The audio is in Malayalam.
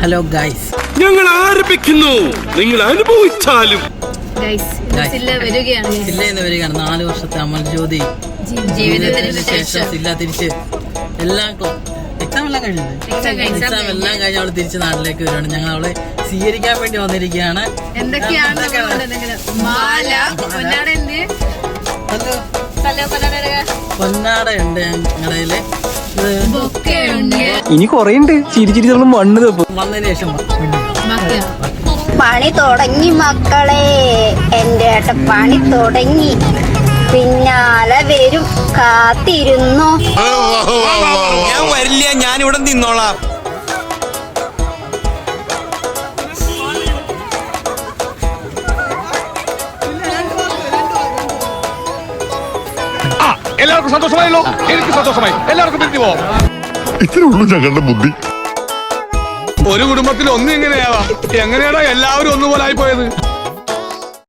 ഹലോ ഗൈസ്, ഞങ്ങൾ ആരംഭിക്കുന്നു. നിങ്ങൾ അനുഭവിച്ചാലും ജില്ലയിൽ വരികയാണ് 4 വർഷത്തെ അമൽ ജ്യോതി ജീവിതത്തിന് ശേഷം ജില്ല തിരിച്ച് എല്ലാം എക്സാം എല്ലാം കഴിഞ്ഞ് അവള് തിരിച്ച് നാട്ടിലേക്ക് വരുവാണ്. ഞങ്ങൾ അവളെ സ്വീകരിക്കാൻ വേണ്ടി വന്നിരിക്കുകയാണ്. പൊന്നാട ഉണ്ട് ഞങ്ങളുടെ. ഇനി കൊറേണ്ട് ചിരിച്ചിരി മണ്ണ് തപ്പും വന്നതിന് ശേഷം പണി തുടങ്ങി മക്കളെ, എന്റെ ഏട്ടൻ പണി തുടങ്ങി, പിന്നാലെ വരും, കാത്തിരുന്നു. ഞാൻ വരില്ല, ഞാൻ ഇവിടെ നിന്നോളാം. എല്ലാവർക്കും സന്തോഷമായല്ലോ. എനിക്ക് സന്തോഷമായി. എല്ലാവർക്കും തിരിഞ്ഞു പോവാം. ഇത്രേ ഉള്ളൂ ഞങ്ങളുടെ ബുദ്ധി. ഒരു കുടുംബത്തിൽ ഒന്നും എങ്ങനെയാവാം? എങ്ങനെയാണോ എല്ലാവരും ഒന്നുപോലെ ആയിപ്പോയത്?